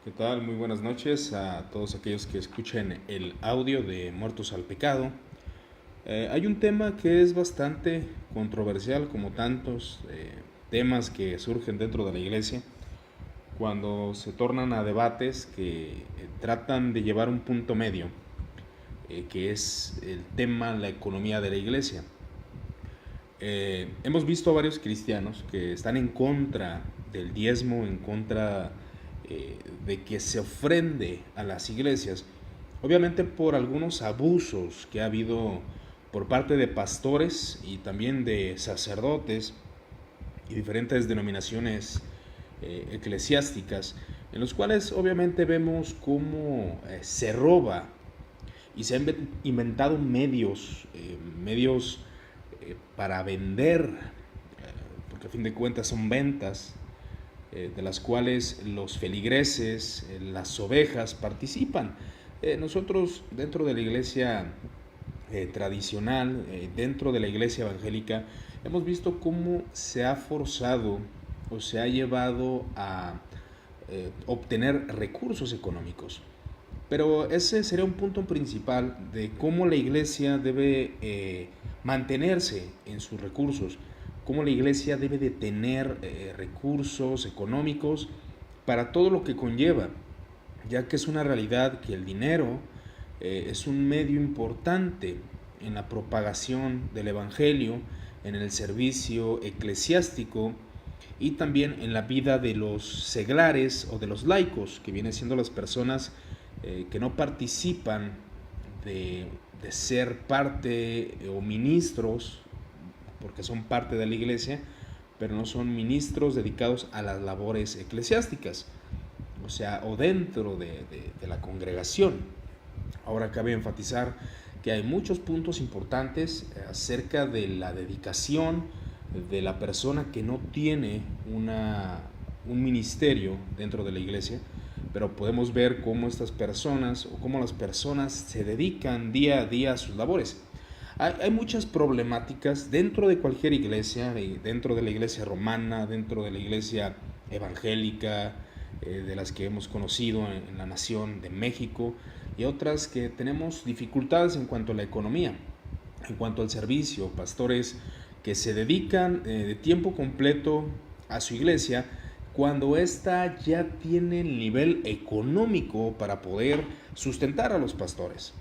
¿Qué tal? Muy buenas noches a todos aquellos que escuchen el audio de Muertos al Pecado. Hay un tema que es bastante controversial, como tantos temas que surgen dentro de la iglesia, cuando se tornan a debates que tratan de llevar un punto medio, que es el tema, la economía de la iglesia. Hemos visto a varios cristianos que están en contra del diezmo, en contra de que se ofrende a las iglesias, obviamente por algunos abusos que ha habido por parte de pastores y también de sacerdotes y diferentes denominaciones eclesiásticas, en los cuales obviamente vemos cómo se roba y se han inventado medios para vender, porque a fin de cuentas son ventas, de las cuales los feligreses, las ovejas participan. Nosotros dentro de la iglesia tradicional, dentro de la iglesia evangélica, hemos visto cómo se ha forzado o se ha llevado a obtener recursos económicos. Pero ese sería un punto principal de cómo la iglesia debe mantenerse en sus recursos, cómo la iglesia debe de tener recursos económicos para todo lo que conlleva, ya que es una realidad que el dinero es un medio importante en la propagación del evangelio, en el servicio eclesiástico y también en la vida de los seglares o de los laicos, que vienen siendo las personas que no participan de ser parte o ministros, porque son parte de la iglesia, pero no son ministros dedicados a las labores eclesiásticas, o sea, o dentro de la congregación. Ahora cabe enfatizar que hay muchos puntos importantes acerca de la dedicación de la persona que no tiene un ministerio dentro de la iglesia, pero podemos ver cómo estas personas o cómo las personas se dedican día a día a sus labores. Hay muchas problemáticas dentro de cualquier iglesia, dentro de la iglesia romana, dentro de la iglesia evangélica, de las que hemos conocido en la nación de México, y otras que tenemos dificultades en cuanto a la economía, en cuanto al servicio, pastores que se dedican de tiempo completo a su iglesia, cuando ésta ya tiene el nivel económico para poder sustentar a los pastores,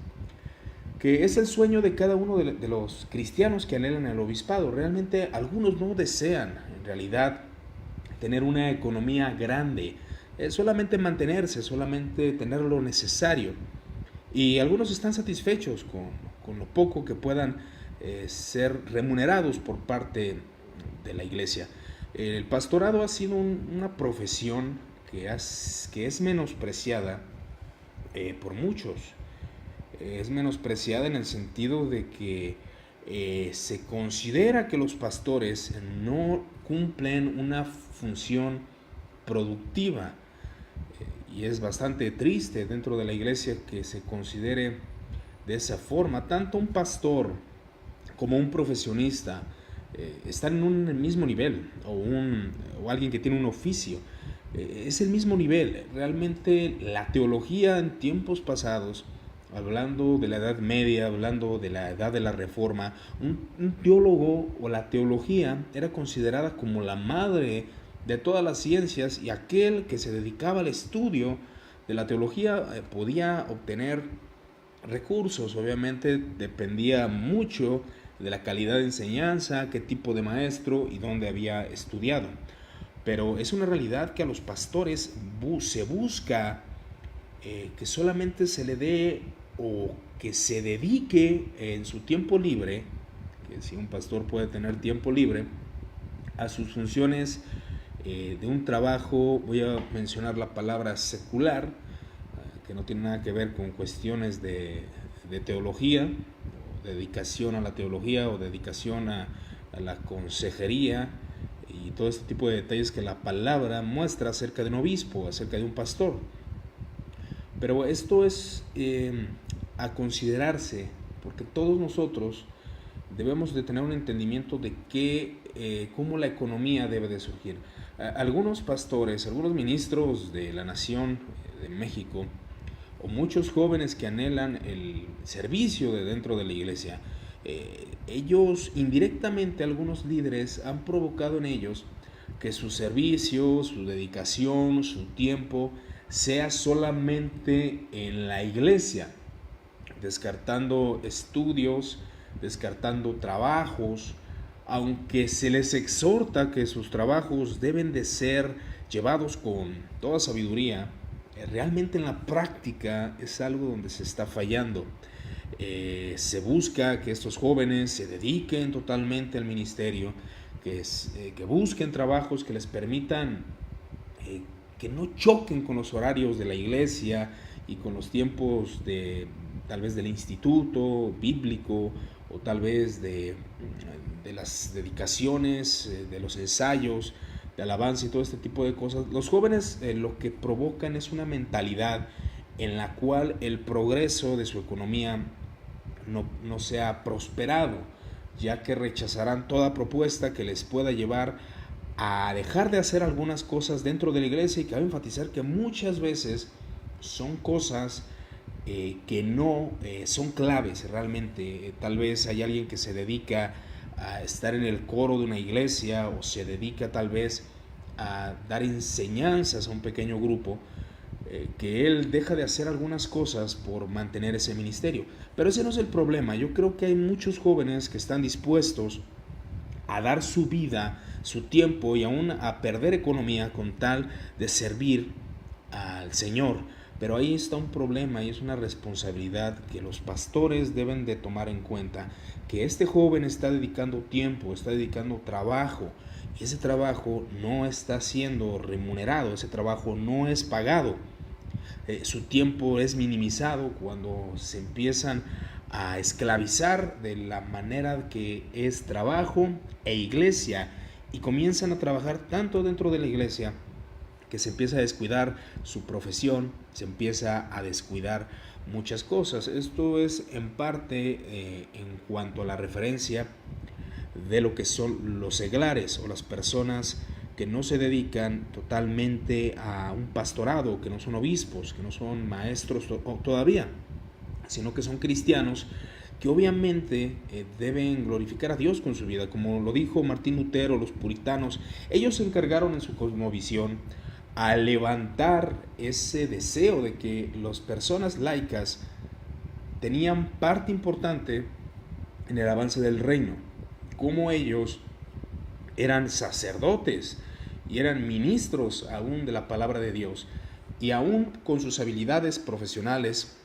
que es el sueño de cada uno de los cristianos que anhelan el obispado. Realmente algunos no desean, en realidad, tener una economía grande, solamente mantenerse, solamente tener lo necesario. Y algunos están satisfechos con lo poco que puedan ser remunerados por parte de la iglesia. El pastorado ha sido una profesión que es menospreciada por muchos. Es menospreciada en el sentido de que se considera que los pastores no cumplen una función productiva, y es bastante triste dentro de la iglesia que se considere de esa forma. Tanto un pastor como un profesionista están en un mismo nivel, o alguien que tiene un oficio, es el mismo nivel. Realmente la teología en tiempos pasados, hablando de la Edad Media, hablando de la Edad de la Reforma, un teólogo o la teología era considerada como la madre de todas las ciencias, y aquel que se dedicaba al estudio de la teología podía obtener recursos. Obviamente dependía mucho de la calidad de enseñanza, qué tipo de maestro y dónde había estudiado. Pero es una realidad que a los pastores se busca que solamente se le dé o que se dedique en su tiempo libre, que si un pastor puede tener tiempo libre, a sus funciones de un trabajo. Voy a mencionar la palabra secular, que no tiene nada que ver con cuestiones de teología, o dedicación a la teología, o dedicación a la consejería y todo este tipo de detalles que la palabra muestra acerca de un obispo, acerca de un pastor. Pero esto es a considerarse, porque todos nosotros debemos de tener un entendimiento de cómo la economía debe de surgir. Algunos pastores, algunos ministros de la nación de México, o muchos jóvenes que anhelan el servicio de dentro de la iglesia, ellos indirectamente, algunos líderes, han provocado en ellos que su servicio, su dedicación, su tiempo sea solamente en la iglesia, descartando estudios, descartando trabajos, aunque se les exhorta que sus trabajos deben de ser llevados con toda sabiduría. Realmente en la práctica es algo donde se está fallando. Se busca que estos jóvenes se dediquen totalmente al ministerio, que busquen trabajos que les permitan que no choquen con los horarios de la iglesia y con los tiempos tal vez del instituto bíblico, o tal vez de las dedicaciones, de los ensayos de alabanza y todo este tipo de cosas. Los jóvenes lo que provocan es una mentalidad en la cual el progreso de su economía no sea prosperado, ya que rechazarán toda propuesta que les pueda llevar a dejar de hacer algunas cosas dentro de la iglesia, y cabe enfatizar que muchas veces son cosas que no son claves realmente. Tal vez hay alguien que se dedica a estar en el coro de una iglesia, o se dedica tal vez a dar enseñanzas a un pequeño grupo, que él deja de hacer algunas cosas por mantener ese ministerio. Pero ese no es el problema. Yo creo que hay muchos jóvenes que están dispuestos a dar su vida, su tiempo y aún a perder economía con tal de servir al Señor. Pero ahí está un problema, y es una responsabilidad que los pastores deben de tomar en cuenta, que este joven está dedicando tiempo, está dedicando trabajo, y ese trabajo no está siendo remunerado, ese trabajo no es pagado. Su tiempo es minimizado cuando se empiezan a esclavizar de la manera que es trabajo e iglesia, y comienzan a trabajar tanto dentro de la iglesia que se empieza a descuidar su profesión, se empieza a descuidar muchas cosas. Esto es en parte en cuanto a la referencia de lo que son los seglares, o las personas que no se dedican totalmente a un pastorado, que no son obispos, que no son maestros todavía, sino que son cristianos que obviamente deben glorificar a Dios con su vida. Como lo dijo Martín Lutero, los puritanos, ellos se encargaron en su cosmovisión a levantar ese deseo de que las personas laicas tenían parte importante en el avance del reino, como ellos eran sacerdotes y eran ministros aún de la palabra de Dios, y aún con sus habilidades profesionales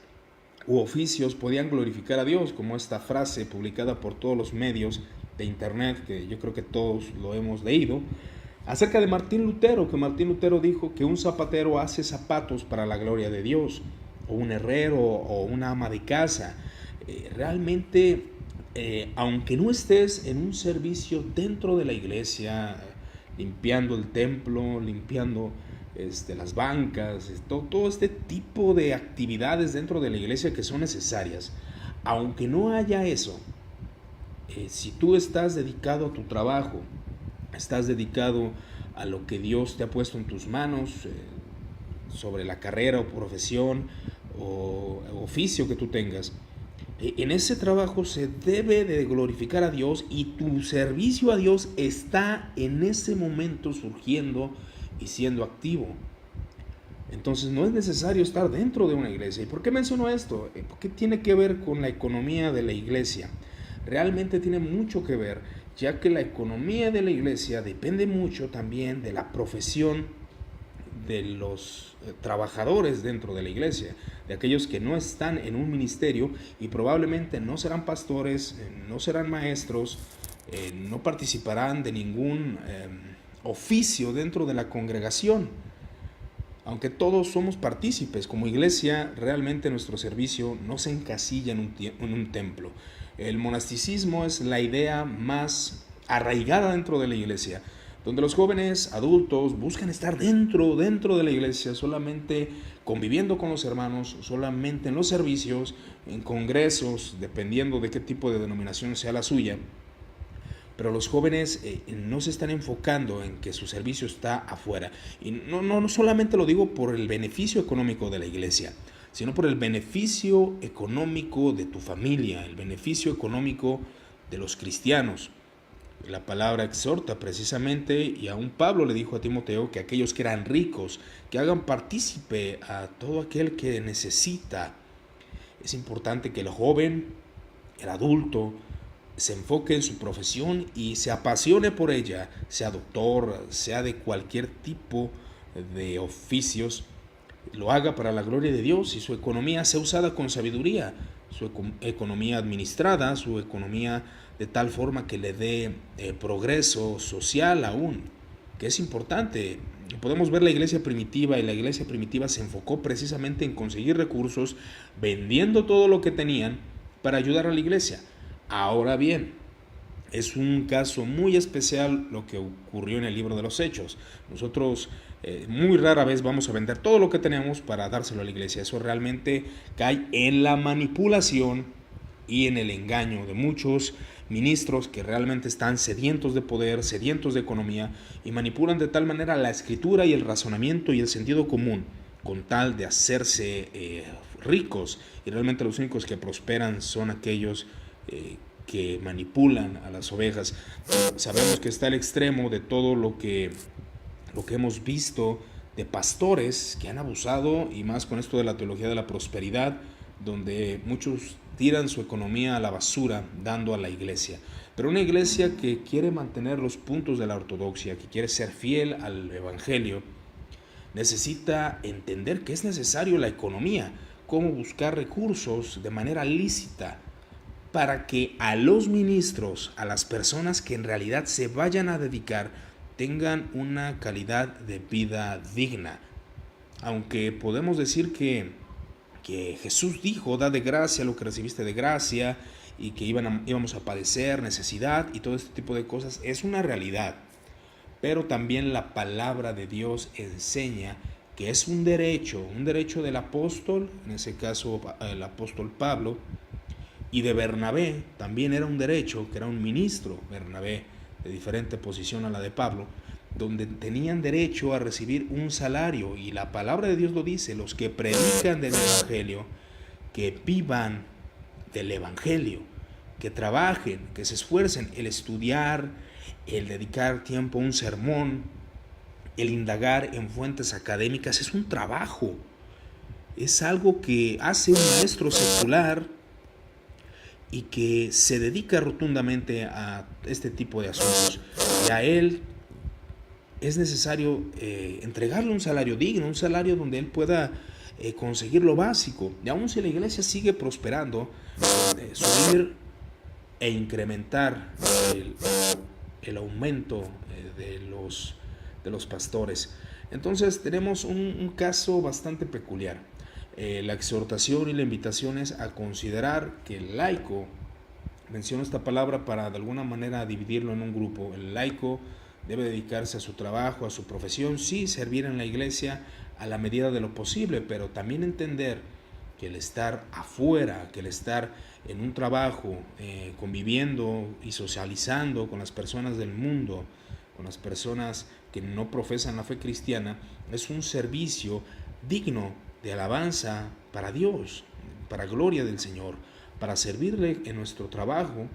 u oficios podían glorificar a Dios, como esta frase publicada por todos los medios de internet, que yo creo que todos lo hemos leído, acerca de Martín Lutero, que Martín Lutero dijo que un zapatero hace zapatos para la gloria de Dios, o un herrero, o una ama de casa. Realmente, aunque no estés en un servicio dentro de la iglesia, limpiando el templo, limpiando las bancas, todo este tipo de actividades dentro de la iglesia que son necesarias, aunque no haya eso, si tú estás dedicado a tu trabajo, estás dedicado a lo que Dios te ha puesto en tus manos, sobre la carrera o profesión o oficio que tú tengas, en ese trabajo se debe de glorificar a Dios, y tu servicio a Dios está en ese momento surgiendo y siendo activo. Entonces no es necesario estar dentro de una iglesia. ¿Y por qué menciono esto? Porque tiene que ver con la economía de la iglesia. Realmente tiene mucho que ver, ya que la economía de la iglesia depende mucho también de la profesión de los trabajadores dentro de la iglesia, de aquellos que no están en un ministerio y probablemente no serán pastores, no serán maestros, no participarán de ningún oficio dentro de la congregación. Aunque todos somos partícipes como iglesia, realmente nuestro servicio no se encasilla en un templo. El monasticismo es la idea más arraigada dentro de la iglesia, donde los jóvenes adultos buscan estar dentro de la iglesia, solamente conviviendo con los hermanos, solamente en los servicios, en congresos, dependiendo de qué tipo de denominación sea la suya, pero los jóvenes no se están enfocando en que su servicio está afuera. Y no solamente lo digo por el beneficio económico de la iglesia, sino por el beneficio económico de tu familia, el beneficio económico de los cristianos. La palabra exhorta precisamente, y aún Pablo le dijo a Timoteo que aquellos que eran ricos, que hagan partícipe a todo aquel que necesita. Es importante que el joven, el adulto, se enfoque en su profesión y se apasione por ella, sea doctor, sea de cualquier tipo de oficios, lo haga para la gloria de Dios y su economía sea usada con sabiduría, su economía administrada, su economía de tal forma que le dé progreso social aún, que es importante. Podemos ver la iglesia primitiva, y la iglesia primitiva se enfocó precisamente en conseguir recursos, vendiendo todo lo que tenían para ayudar a la iglesia. Ahora bien, es un caso muy especial lo que ocurrió en el libro de los Hechos. Nosotros muy rara vez vamos a vender todo lo que tenemos para dárselo a la iglesia. Eso realmente cae en la manipulación y en el engaño de muchos ministros que realmente están sedientos de poder, sedientos de economía, y manipulan de tal manera la escritura y el razonamiento y el sentido común con tal de hacerse ricos, y realmente los únicos que prosperan son aquellos que manipulan a las ovejas. Sabemos que está el extremo de todo lo que hemos visto de pastores que han abusado, y más con esto de la teología de la prosperidad, donde muchos tiran su economía a la basura dando a la iglesia. Pero una iglesia que quiere mantener los puntos de la ortodoxia, que quiere ser fiel al evangelio, necesita entender que es necesario la economía, cómo buscar recursos de manera lícita para que a los ministros, a las personas que en realidad se vayan a dedicar, tengan una calidad de vida digna. Aunque podemos decir que Jesús dijo, da de gracia lo que recibiste de gracia, y que íbamos a padecer necesidad y todo este tipo de cosas, es una realidad. Pero también la palabra de Dios enseña que es un derecho del apóstol, en ese caso el apóstol Pablo, y de Bernabé. También era un derecho, que era un ministro, Bernabé, de diferente posición a la de Pablo, donde tenían derecho a recibir un salario. Y la palabra de Dios lo dice: los que predican del evangelio, que vivan del evangelio, que trabajen, que se esfuercen. El estudiar, el dedicar tiempo a un sermón, el indagar en fuentes académicas es un trabajo, es algo que hace un maestro secular y que se dedica rotundamente a este tipo de asuntos. Y a él es necesario entregarle un salario digno, un salario donde él pueda conseguir lo básico. Y aún si la iglesia sigue prosperando, subir e incrementar el aumento de los pastores. Entonces tenemos un caso bastante peculiar. La exhortación y la invitación es a considerar que el laico, menciono esta palabra para de alguna manera dividirlo en un grupo, el laico debe dedicarse a su trabajo, a su profesión, sí, servir en la iglesia a la medida de lo posible, pero también entender que el estar afuera, que el estar en un trabajo, conviviendo y socializando con las personas del mundo, con las personas que no profesan la fe cristiana, es un servicio digno de alabanza para Dios, para gloria del Señor, para servirle en nuestro trabajo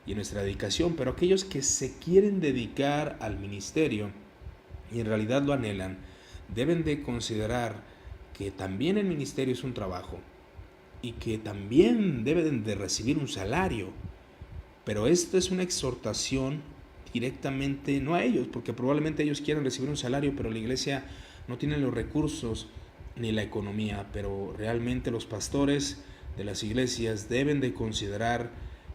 y en nuestra dedicación. Pero aquellos que se quieren dedicar al ministerio y en realidad lo anhelan, deben de considerar que también el ministerio es un trabajo y que también deben de recibir un salario. Pero esto es una exhortación directamente, no a ellos, porque probablemente ellos quieran recibir un salario, pero la iglesia no tiene los recursos ni la economía. Pero realmente los pastores de las iglesias deben de considerar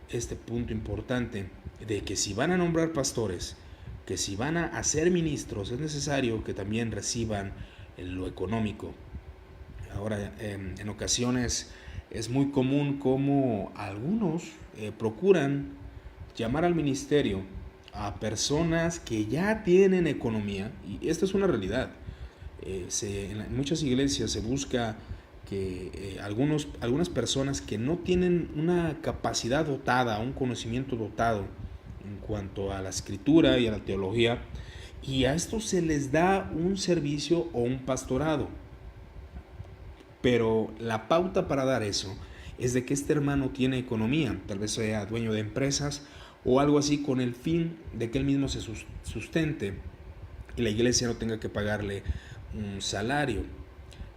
este punto importante, de que si van a nombrar pastores, que si van a hacer ministros, es necesario que también reciban lo económico. Ahora, en ocasiones es muy común como algunos procuran llamar al ministerio a personas que ya tienen economía, y esta es una realidad. En muchas iglesias se busca que algunas personas que no tienen una capacidad dotada, un conocimiento dotado en cuanto a la escritura y a la teología, y a estos se les da un servicio o un pastorado. Pero la pauta para dar eso es de que este hermano tiene economía, tal vez sea dueño de empresas o algo así, con el fin de que él mismo se sustente y la iglesia no tenga que pagarle un salario.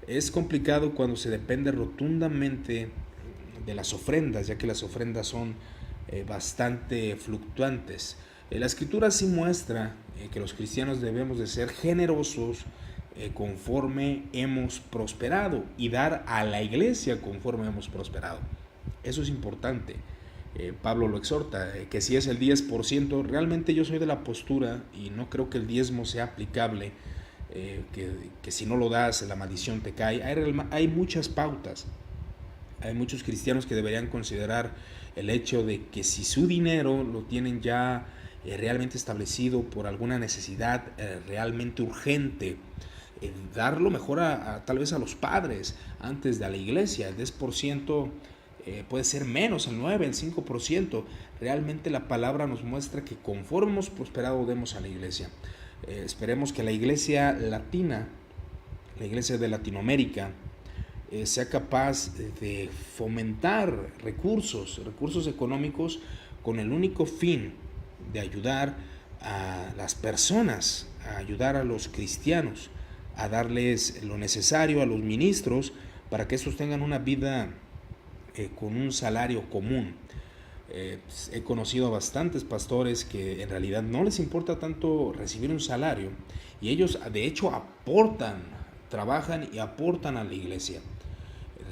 Es complicado cuando se depende rotundamente de las ofrendas, ya que las ofrendas son bastante fluctuantes. La escritura sí muestra que los cristianos debemos de ser generosos conforme hemos prosperado y dar a la iglesia conforme hemos prosperado. Eso es importante. Pablo lo exhorta, que si es el 10%, realmente yo soy de la postura y no creo que el diezmo sea aplicable, que si no lo das la maldición te cae. Hay muchas pautas. Hay muchos cristianos que deberían considerar el hecho de que si su dinero lo tienen ya realmente establecido por alguna necesidad realmente urgente, darlo mejor tal vez a los padres antes de a la iglesia. El 10% puede ser menos, el 9%, el 5%. Realmente la palabra nos muestra que conforme hemos prosperado demos a la iglesia. Esperemos que la iglesia latina, la iglesia de Latinoamérica, sea capaz de fomentar recursos económicos con el único fin de ayudar a las personas, a ayudar a los cristianos, a darles lo necesario a los ministros para que estos tengan una vida con un salario común. He conocido a bastantes pastores que en realidad no les importa tanto recibir un salario y ellos de hecho aportan, trabajan y aportan a la iglesia.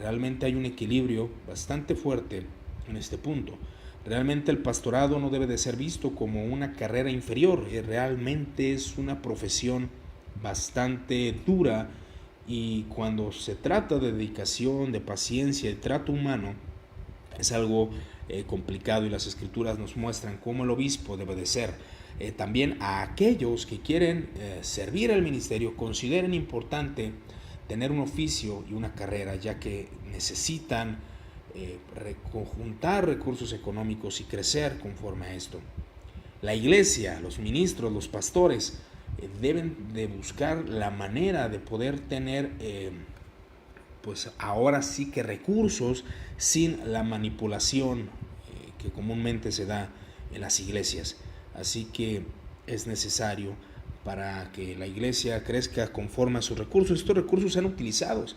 Realmente hay un equilibrio bastante fuerte en este punto. Realmente el pastorado no debe de ser visto como una carrera inferior, realmente es una profesión bastante dura, y cuando se trata de dedicación, de paciencia y trato humano, es algo complicado, y las escrituras nos muestran cómo el obispo debe de ser. También a aquellos que quieren servir al ministerio, consideren importante tener un oficio y una carrera, ya que necesitan conjuntar recursos económicos y crecer conforme a esto. La iglesia, los ministros, los pastores deben de buscar la manera de poder tener pues ahora sí que recursos sin la manipulación que comúnmente se da en las iglesias. Así que es necesario, para que la iglesia crezca conforme a sus recursos, estos recursos sean utilizados.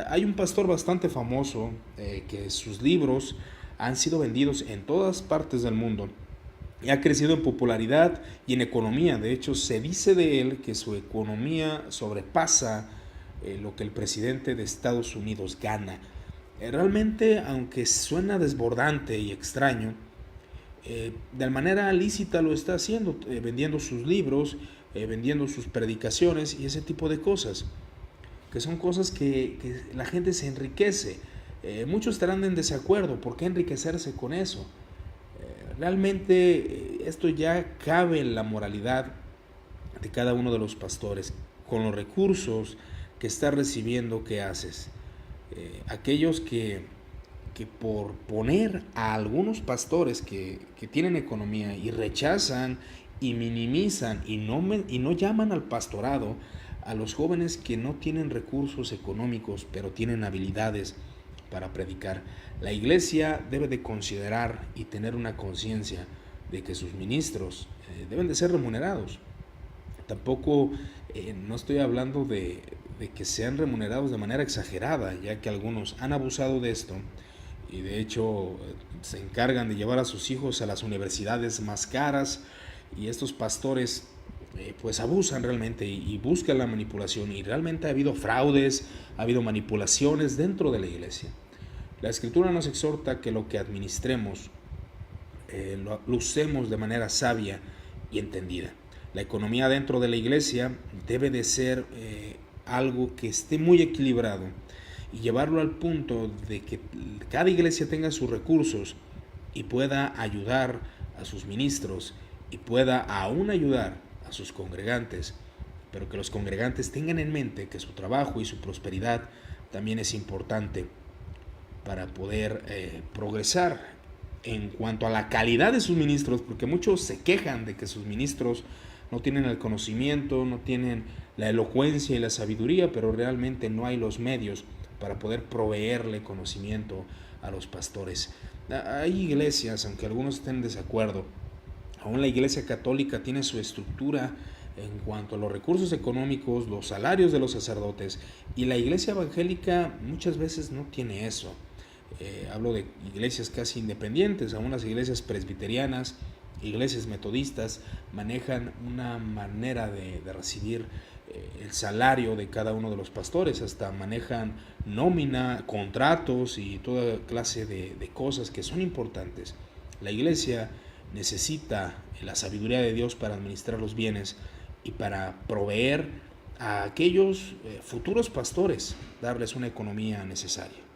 Hay un pastor bastante famoso que sus libros han sido vendidos en todas partes del mundo y ha crecido en popularidad y en economía. De hecho, se dice de él que su economía sobrepasa lo que el presidente de Estados Unidos gana. Realmente, aunque suena desbordante y extraño, de manera lícita lo está haciendo, vendiendo sus libros, vendiendo sus predicaciones y ese tipo de cosas, que son cosas que la gente se enriquece. Muchos estarán en desacuerdo. ¿Por qué enriquecerse con eso? Realmente esto ya cabe en la moralidad de cada uno de los pastores. Con los recursos que estás recibiendo, ¿qué haces? Aquellos que por poner a algunos pastores que tienen economía y rechazan y minimizan y no llaman al pastorado a los jóvenes que no tienen recursos económicos pero tienen habilidades para predicar. La iglesia debe de considerar y tener una conciencia de que sus ministros deben de ser remunerados. Tampoco no estoy hablando de que sean remunerados de manera exagerada, ya que algunos han abusado de esto y de hecho se encargan de llevar a sus hijos a las universidades más caras, y estos pastores pues abusan realmente y buscan la manipulación, y realmente ha habido fraudes, ha habido manipulaciones dentro de la iglesia. La escritura nos exhorta que lo que administremos lo usemos de manera sabia y entendida. La economía dentro de la iglesia debe de ser algo que esté muy equilibrado y llevarlo al punto de que cada iglesia tenga sus recursos y pueda ayudar a sus ministros y pueda aún ayudar a sus congregantes, pero que los congregantes tengan en mente que su trabajo y su prosperidad también es importante para poder progresar en cuanto a la calidad de sus ministros, porque muchos se quejan de que sus ministros no tienen el conocimiento, no tienen la elocuencia y la sabiduría, pero realmente no hay los medios para poder proveerle conocimiento a los pastores. Hay iglesias, aunque algunos estén en desacuerdo, aún la Iglesia Católica tiene su estructura en cuanto a los recursos económicos, los salarios de los sacerdotes, y la Iglesia Evangélica muchas veces no tiene eso. Hablo de iglesias casi independientes, aún las iglesias presbiterianas, iglesias metodistas manejan una manera de recibir el salario de cada uno de los pastores, hasta manejan nómina, contratos y toda clase de cosas que son importantes. La iglesia necesita la sabiduría de Dios para administrar los bienes y para proveer a aquellos futuros pastores, darles una economía necesaria.